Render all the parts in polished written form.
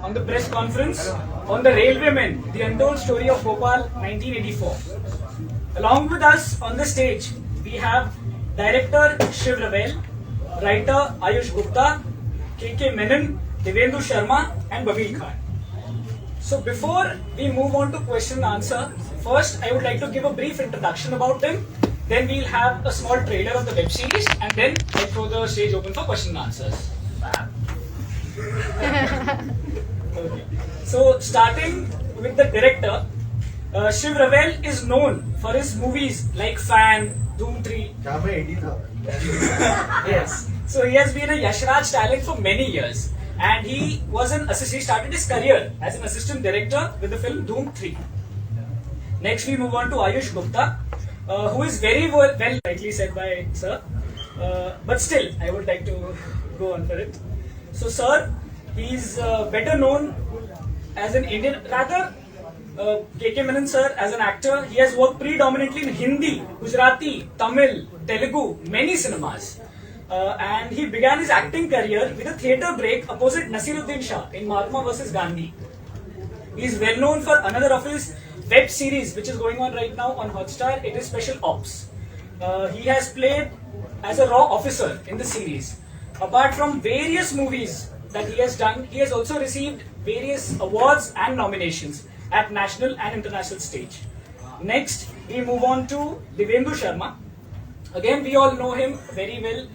on the press conference on the Railwaymen, the untold story of Bhopal 1984. Along with us on the stage, we have director Shiv Ravel, writer Ayush Gupta, K.K. Menon, Devendu Sharma and Babil Khan. So before we move on to question and answer, first I would like to give a brief introduction about them. Then we'll have a small trailer of the web series and then I'll throw the stage open for question and answers. Okay. So starting with the director, Shiv Ravel is known for his movies like Fan, Doom 3. Yes. So he has been a Yashraj talent for many years. And he started his career as an assistant director with the film Doom 3. Next we move on to Ayush Gupta, who is very well rightly said by sir, but still I would like to go on for it. So sir, he's better known as an Indian, rather K.K. Menon sir as an actor. He has worked predominantly in Hindi, Gujarati, Tamil, Telugu, many cinemas. And he began his acting career with a theatre break opposite Nasiruddin Shah in Mahatma vs. Gandhi. He is well known for another of his web series which is going on right now on Hotstar. It is Special Ops. He has played as a raw officer in the series. Apart from various movies that he has done, he has also received various awards and nominations at national and international stage. Next, we move on to Devendu Sharma. Again, we all know him very well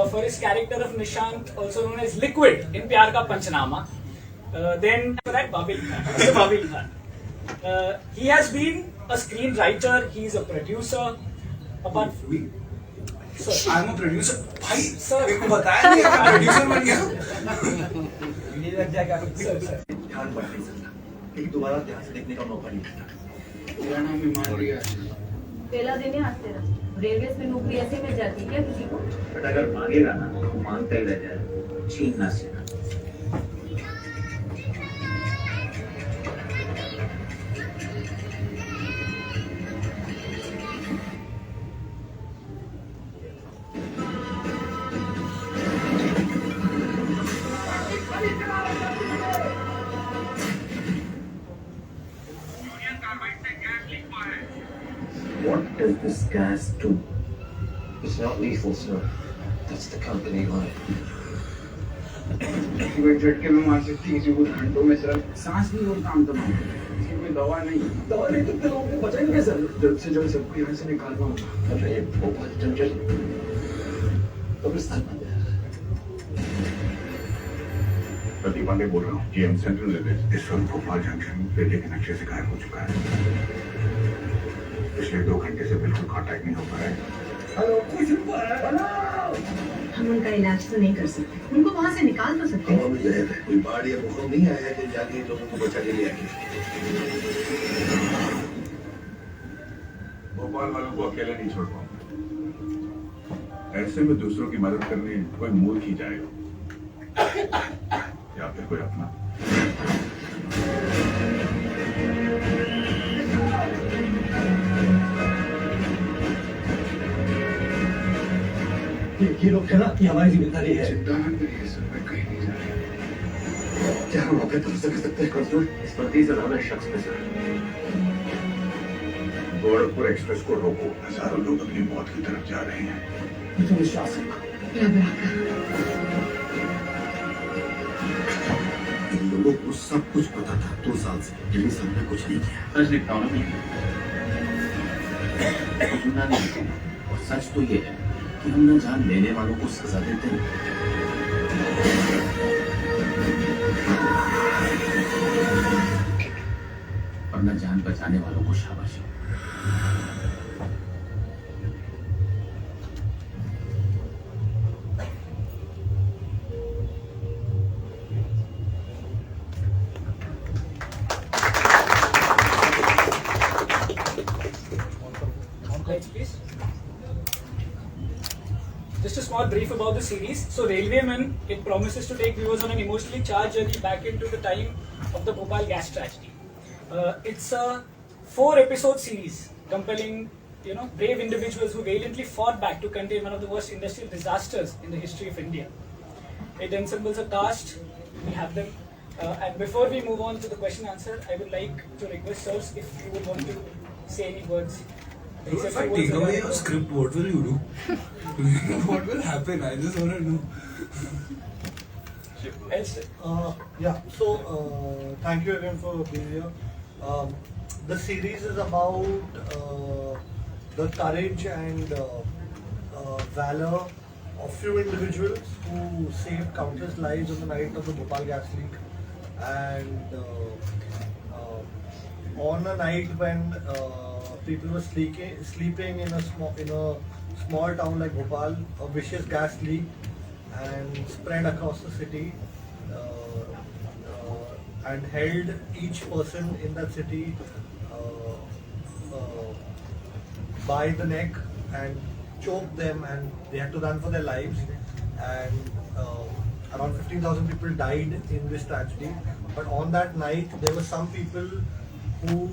for his character of Nishant, also known as Liquid in Pyar Ka Panchnama. Then Babil Khan. He has been a screenwriter, he is a producer. Sir, I'm a producer. भाई Sir. मेरे को बताया नहीं मैं producer बन गया. ध्यान बढ़ नहीं सकता, लेकिन दोबारा ध्यान से देखने का मौका नहीं मिलता. पहला दिन है आज तेरा. रेलवे में नौकरी ऐसे मिल जाती है क्या किसी को? बट अगर मांगेगा ना तो मांगता ही रह जाए, छीन ना सीना. What does this gas do? It's not lethal, sir. That's the company line. कोई झटके में मार सकती है किसी को, घंटों में सिर्फ सांस नहीं और काम तमाम. इसकी कोई दवा नहीं तो फिर लोगों को बचाएंगे कैसे? जल्द से जल्द सबको यहाँ से निकालना होगा. अच्छा ये भोपाल जंक्शन कब्रिस्तान बन गया. प्रतिभा ने बोल रहा हूँ GM सेंट्रल रेलवे इस वक्त भोपाल जंक्शन रेलवे के नक्शे से गायब हो चुका है. पिछले 2 घंटे से बिल्कुल कांटेक्ट नहीं हो पा रहा है. हेलो, कुछ हम उनका इलाज तो नहीं कर सकते, उनको वहाँ से निकाल तो सकते हैं. कोई बाढ़ या भूकंप नहीं आया है जो जाके लोगों को बचा के ले आए. भोपाल वालों को अकेले नहीं छोड़ पाऊंगा. ऐसे में दूसरों की मदद करने कोई मूर्ख ही जाएगा या फिर कोई अपना. ये लोग कहना कि हमारी जिम्मेदारी है. चिंता मत करिए सर, मैं कहीं नहीं जा रहा. क्या हम अपने भरोसे कर सकते हैं? इस पर 30,000 शख्स पे सर. गोरखपुर एक्सप्रेस को रोको. हजारों लोग अपनी मौत की तरफ जा रहे हैं. मुझे विश्वास है. इन लोगों को सब कुछ पता था 2 साल से, लेकिन सबने कुछ नहीं किया. सच लिखता हूँ ना मैं. सुनना नहीं है. और सच तो ये है कि हम न जान लेने वालों को सजा देते हैं और न जान बचाने वालों को शाबाशी. please. Just a small brief about the series. So, Railwaymen, it promises to take viewers on an emotionally charged journey back into the time of the Bhopal gas tragedy. It's a 4-episode series compelling, brave individuals who valiantly fought back to contain one of the worst industrial disasters in the history of India. It ensembles a cast. We have them: And before we move on to the question answer, I would like to request sirs if you would want to say any words. Bro, if I take away your script, what will you do? What will happen? I just want to know. Yeah, so thank you again for being here. The series is about the courage and valor of few individuals who saved countless lives on the night of the Bhopal gas leak. And on a night when people were sleeping in a small town like Bhopal, a vicious gas leak and spread across the city and held each person in that city by the neck and choked them, and they had to run for their lives. And around 15,000 people died in this tragedy. But on that night, there were some people who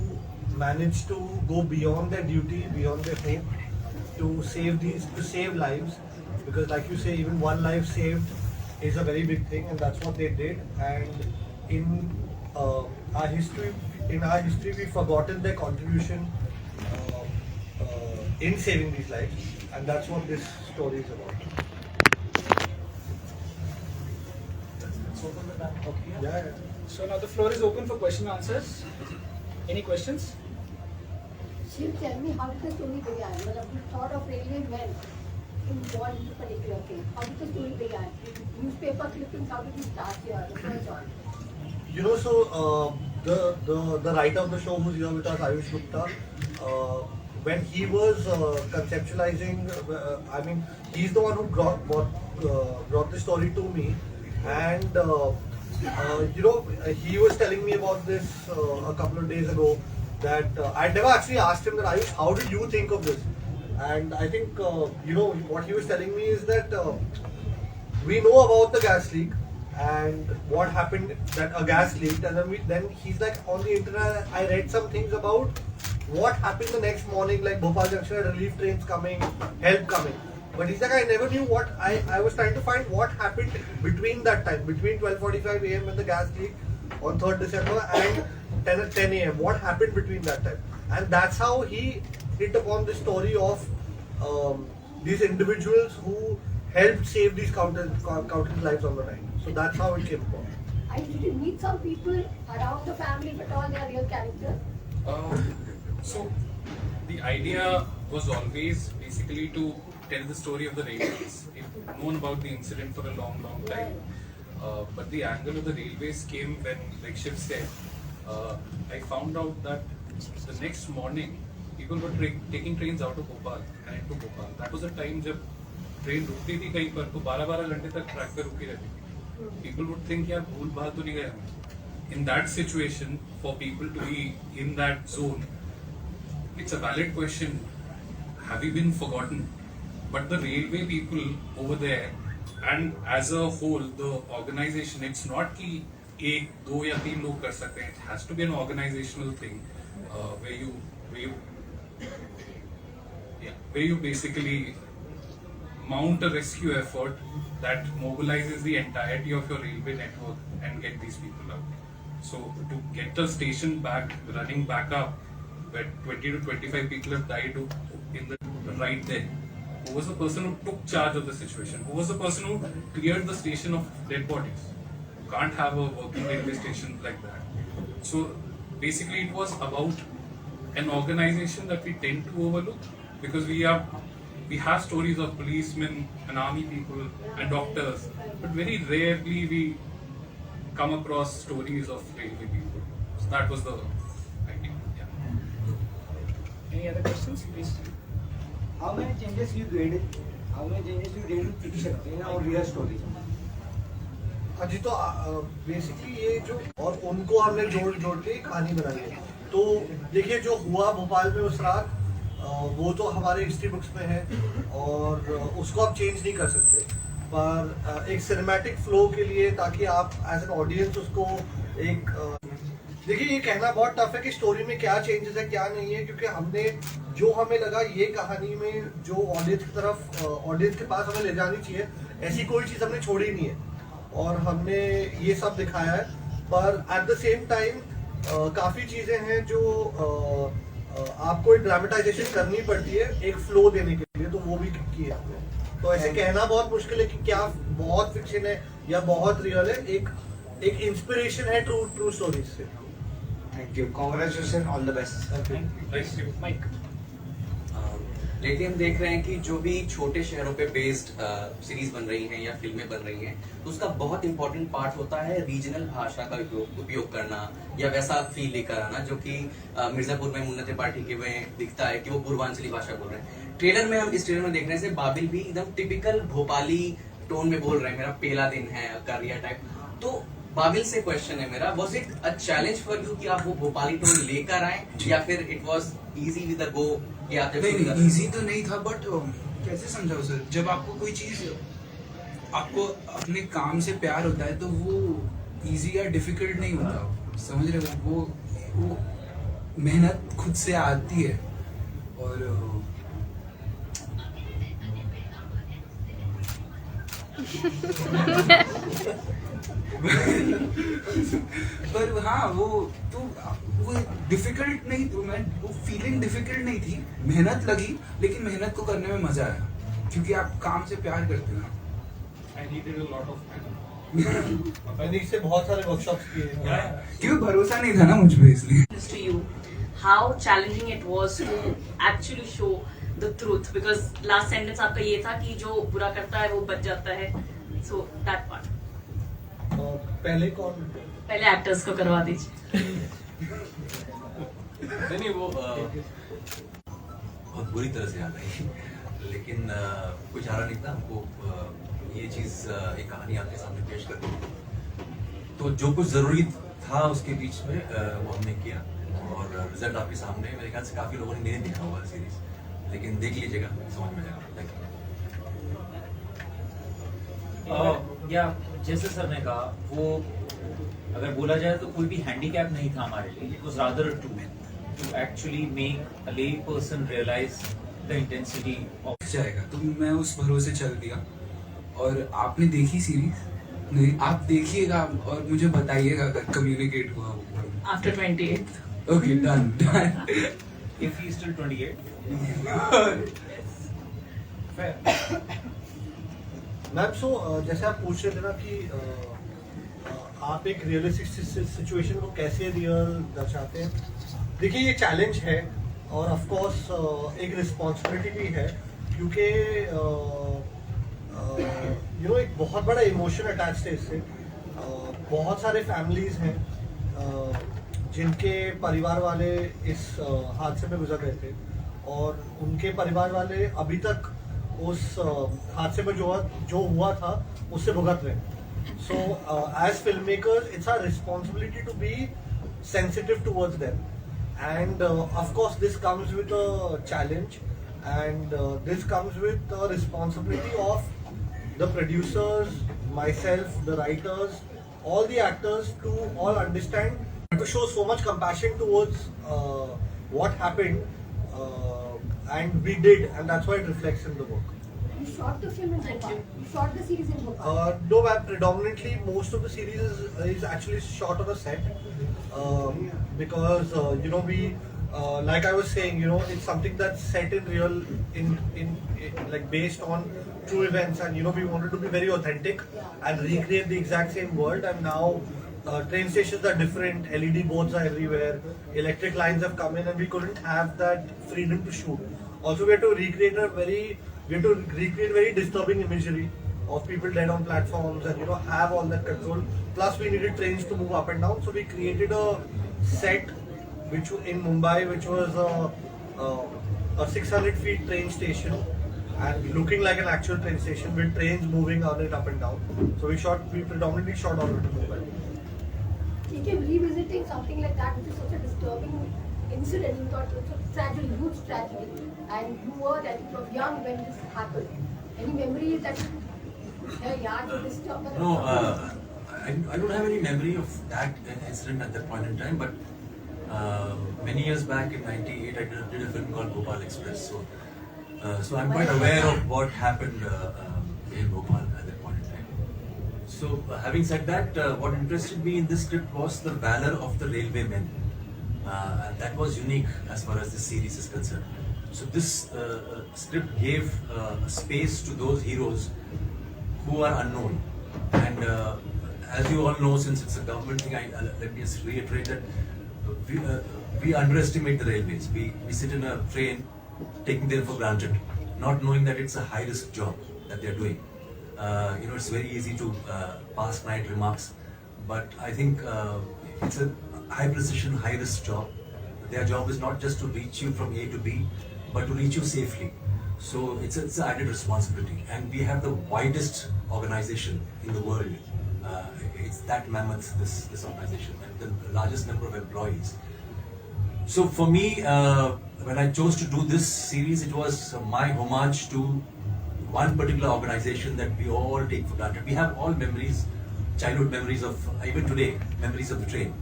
managed to go beyond their duty, beyond their hope, to save lives. Because, like you say, even one life saved is a very big thing, and that's what they did. And in our history, we've forgotten their contribution in saving these lives, and that's what this story is about. Let's open the back. Okay. Yeah. So now the floor is open for question answers. Any questions? Shiv, tell me, how did the story begin? The thought of railway men involved in this particular case. How did the story begin? Newspaper clippings, how did you start here? The first one. You know, so the writer of the show who's here with us, Ayush Gupta, when he was conceptualizing, I mean, he's the one who brought the story to me, and you know, he was telling me about this a couple of days ago, that I never actually asked him that, Ayush, how did you think of this? And I think, you know, what he was telling me is that we know about the gas leak and what happened, that a gas leaked, and then he's like, on the internet I read some things about what happened the next morning, like Bhopal Junction had relief trains coming, help coming. But he's like, I never knew what, I was trying to find what happened between that time, between 12:45 AM when the gas leaked on 3rd December and 10 AM. What happened between that time? And that's how he hit upon the story of these individuals who helped save these countless lives on the night. So that's how it came about. And did you meet some people around the family, but all they are real characters? So the idea was always basically to tell the story of the railways. We've known about the incident for a long time. But the angle of the railways came when, like Shiv said, I found out that the next morning people were taking trains out of Bhopal and into Bhopal. That was a time जब train रुकती थी कहीं पर तो 12-12 घंटे तक track पे रुकी रहती थी. People would think यार भूल भाल तो नहीं गए. In that situation, for people to be in that zone, it's a valid question. Have we been forgotten? But the railway people over there, and as a whole, the organization, it's not कि एक, दो या तीन लोग कर सकते हैं. It has to be an organizational thing where you basically mount a rescue effort that mobilizes the entirety of your railway network and get these people out. So to get the station back, running back up, where 20 to 25 people have died in the right there, who was the person who took charge of the situation? Who was the person who cleared the station of dead bodies? You can't have a working railway station like that. So basically it was about an organization that we tend to overlook, because we have stories of policemen and army people and doctors, but very rarely we come across stories of railway people. So that was the idea. Yeah. Any other questions, please? How many changes you did? How many changes you did in fiction in our real story? जी तो basically ये जो और उनको हमने जोड़ के कहानी बनाई है. तो देखिए जो हुआ भोपाल में उस रात, वो तो हमारे हिस्ट्री बुक्स में है और उसको आप चेंज नहीं कर सकते. पर एक सिनेमैटिक फ्लो के लिए, ताकि आप एज एन ऑडियंस उसको एक देखिए, ये कहना बहुत टफ है कि स्टोरी में क्या चेंजेस है क्या नहीं है, क्योंकि हमने जो हमें लगा ये कहानी में जो ऑडियंस की तरफ, ऑडियंस के पास हमें ले जानी चाहिए, ऐसी कोई चीज़ हमने छोड़ी नहीं है और हमने ये सब दिखाया है. पर एट द सेम टाइम काफ़ी चीज़ें हैं जो आपको एक ड्रामेटाइजेशन करनी पड़ती है एक फ्लो देने के लिए, तो वो भी की है हमने। तो ऐसे कहना बहुत मुश्किल है कि क्या बहुत फिक्शन है या बहुत रियल है, एक इंस्पिरेशन है ट्रू स्टोरीज से। Thank you, congratulation, all the best. Mike. लेकिन हम देख रहे हैं कि जो भी छोटे शहरों पे बेस्ड सीरीज बन रही हैं या फिल्में बन रही हैं, तो उसका बहुत इंपॉर्टेंट पार्ट होता है रीजनल भाषा का उपयोग करना या वैसा फील लेकर आना, जो कि मिर्जापुर में मुन्नते पार्टी के में दिखता है कि वो पूर्वांचली भाषा बोल रहे हैं। ट्रेलर में हम इस ट्रेलर में देख रहे हैं बाबिल भी एकदम टिपिकल भोपाली टोन में बोल रहे हैं, मेरा पहला दिन है करिया टाइप। तो बाबिल से क्वेश्चन है मेरा, was it a challenge for you कि आप वो भोपाली टोन लेकर आए या फिर it was easy with the go? नहीं, इजी तो नहीं था, बट कैसे समझाओ सर, जब आपको कोई चीज आपको अपने काम से प्यार होता है तो वो इजी या डिफिकल्ट नहीं होता, समझ रहे हो? वो मेहनत खुद से आती है। और पर हाँ, वो डिफिकल्ट नहीं, तो मैं वो फीलिंग डिफिकल्ट नहीं थी, मेहनत लगी, लेकिन मेहनत को करने में मजा आया क्योंकि आप काम से प्यार करते हो ना। And he did a lot of मैंने इससे बहुत सारे वर्कशॉप्स किए हैं क्यों भरोसा नहीं था ना मुझ पे, इसलिए। To you, how challenging it was to actually show the truth, because last sentence आपका ये था कि जो बुरा करता है वो बच जाता है, so that part. पहले कौन? पहले एक्टर्स को करवा दीजिए। नहीं वो बहुत बुरी तरह से याद आई, लेकिन कुछ आ रहा नहीं था हमको ये चीज एक कहानी आपके सामने पेश कर दी, तो जो कुछ जरूरी था उसके बीच में वो हमने किया और रिजल्ट आपके सामने। मेरे ख्याल से काफी लोगों ने नहीं देखा होगा सीरीज, लेकिन देख लीजिएगा, समझ में आएगा। या जैसे सर ने कहा, वो अगर बोला जाए तो कोई भी हैंडीकैप नहीं था हमारे लिए। It was rather to actually make a lay person realise the intensity of जाएगा, तो मैं उस भरोसे चल दिया। और आपने देखी सीरीज? नहीं, आप देखिएगा और मुझे बताइएगा अगर कम्युनिकेट हुआ वो। After 28. Okay, done. If he is still 28. Fair. Ma'am, सो जैसे आप पूछ रहे थे ना कि आप एक रियलिस्टिक सिचुएशन को कैसे रियल दर्शाते हैं। देखिए, ये चैलेंज है और ऑफ कोर्स एक रिस्पॉन्सिबिलिटी भी है, क्योंकि एक बहुत बड़ा इमोशन अटैच्ड है इससे। बहुत सारे फैमिलीज हैं जिनके परिवार वाले इस हादसे में गुजर गए थे और उनके परिवार वाले अभी तक उस हादसे में जो हुआ था उससे भुगत रहे हैं। So as film makers it's our responsibility to be sensitive towards them, and of course this comes with a challenge, and this comes with a responsibility of the producers, myself, the writers, all the actors to all understand, to show so much compassion towards what happened, and we did, and that's why it reflects in the work. You shot the film in Bhopal. You shot the series in Bhopal. No, predominantly most of the series is actually shot on a set, because we like I was saying, it's something that's set in real, in like based on true events, and we wanted to be very authentic and recreate the exact same world. And now train stations are different, LED boards are everywhere, electric lines have come in, and we couldn't have that freedom to shoot. Also, we had to recreate very disturbing imagery of people dead on platforms, and have all that control. Plus, we needed trains to move up and down, so we created a set which in Mumbai, which was a 600 feet train station, and looking like an actual train station with trains moving on it up and down. So we predominantly shot all of it in Mumbai. Okay, revisiting something like that, which is such a disturbing incident, you thought it was a tragedy, huge tragedy, and you were that young when this happened. Any memories that were disturbed? No, I don't have any memory of that incident at that point in time, but many years back in '98, I did a film called Bhopal Express. So I'm quite aware of what happened in Bhopal at that point in time. So, having said that, what interested me in this script was the valor of the railway men. And that was unique as far as this series is concerned. So, this script gave space to those heroes who are unknown. And as you all know, since it's a government thing, let me just reiterate that we underestimate the railways. We sit in a train taking them for granted, not knowing that it's a high-risk job that they're doing. It's very easy to pass night remarks, but I think it's a high-precision, high-risk job. Their job is not just to reach you from A to B, but to reach you safely. So it's an added responsibility, and we have the widest organization in the world. It's that mammoth, this organization, and the largest number of employees. So for me, when I chose to do this series, it was my homage to one particular organization that we all take for granted. We have all memories, childhood memories of, even today, memories of the train,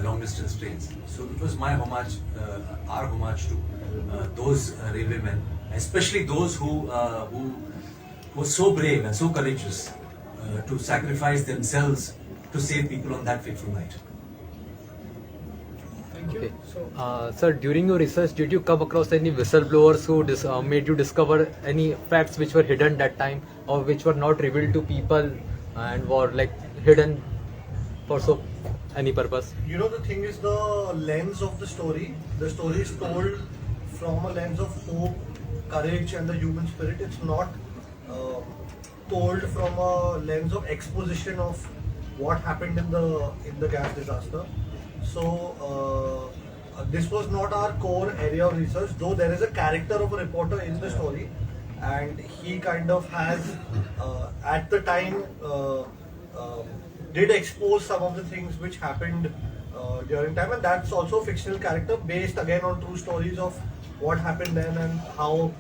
long distance trains. So it was my homage, our homage to those railwaymen, especially those who were so brave and so courageous to sacrifice themselves to save people on that fateful night. Okay. Sir, during your research, did you come across any whistleblowers who made you discover any facts which were hidden that time, or which were not revealed to people and were like hidden for any purpose? You know, the thing is the lens of the story. The story is told from a lens of hope, courage, and the human spirit. It's not told from a lens of exposition of what happened in the gas disaster. So this was not our core area of research, though there is a character of a reporter in the story, and he kind of has at the time did expose some of the things which happened during time, and that's also a fictional character based again on true stories of what happened then and how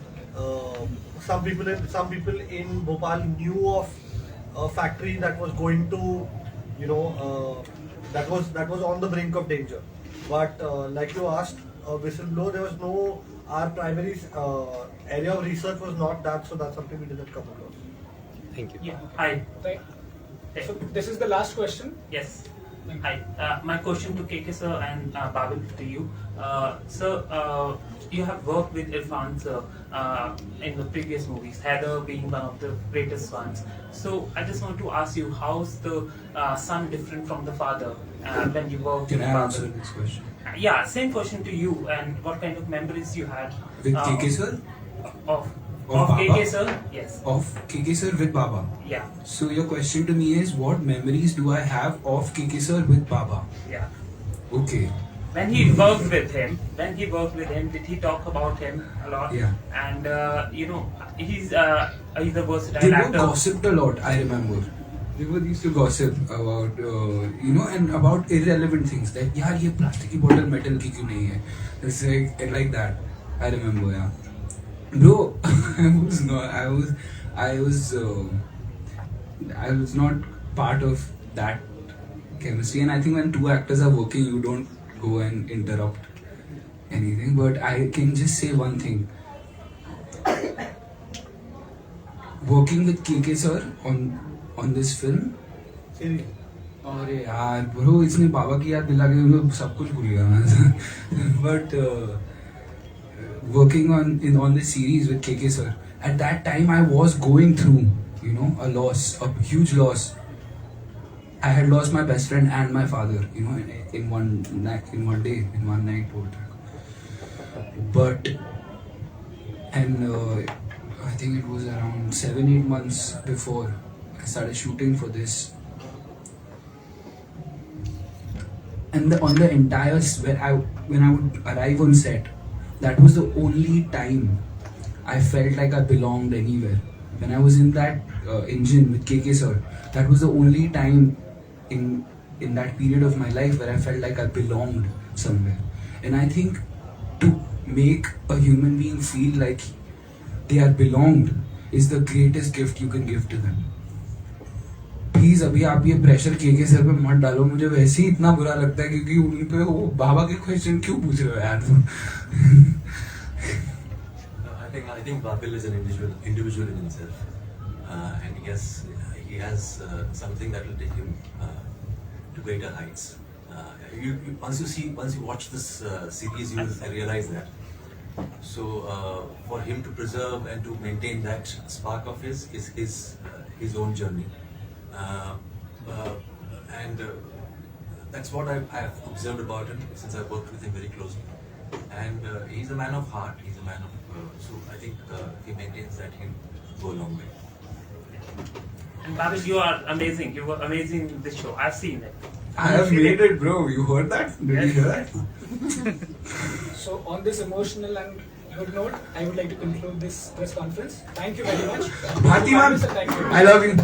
some people in Bhopal knew of a factory that was going to, that was on the brink of danger. But like you asked, whistleblower, there was no, our primary area of research was not that, so that's something we didn't come across. Thank you. Yeah. Hi. So this is the last question. Yes. Hi. My question to KK sir and Babil to you. Sir, you have worked with Irfan sir in the previous movies, Heather being one of the greatest ones. So I just want to ask you, how's the son different from the father when you worked with Can I answer Babil? this question? Yeah, same question to you, and what kind of memories you had With KK sir? Of Baba? KK sir? Yes. Of KK sir with Baba? Yeah. So your question to me is, what memories do I have of KK sir with Baba? Yeah. Okay. When he worked with him, did he talk about him a lot? Yeah. And he's a versatile They actor. gossiped a lot, I remember. They used to gossip about, and about irrelevant things. Like, yaar, ye plastic ki bottle metal ki kyun nahi hai? It's like that. I remember, yeah. Bro, I was not part of that chemistry, and I think when two actors are working, you don't go and interrupt anything. But I can just say one thing. Working with KK sir on this film, अरे यार bro, इसने बाबा की याद दिला के सब कुछ भूल गया. But working on this series with KK sir, at that time I was going through a loss, a huge loss. I had lost my best friend and my father, in one day, in one night. But I think it was around 7-8 months before I started shooting for this. And on the entire, when I would arrive on set, that was the only time I felt like I belonged anywhere. When I was in that engine with KK sir, that was the only time in that period of my life where I felt like I belonged somewhere. And I think to make a human being feel like they are belonged is the greatest gift you can give to them. Please अभी आप ये pressure KK sir पे मत डालो, मुझे वैसे ही इतना बुरा लगता है क्योंकि उन पे वो बाबा के क्वेश्चन क्यों पूछ रहे हो यार तुम. I think Babil is an individual in himself, and yes, he has something that will take him to greater heights. Once you watch this series, you will realize that. So for him to preserve and to maintain that spark of his is his own journey, and that's what I've observed about him since I've worked with him very closely. And he's a man of heart. He's a man of so I think if he maintains that, he'll go a long way. And Babish, you are amazing. You were amazing in this show. I've seen it. I have made it, bro. You heard that? Did you hear that? So on this emotional and good note, I would like to conclude this press conference. Thank you very much. Bharti ma'am, Thank you. I love you.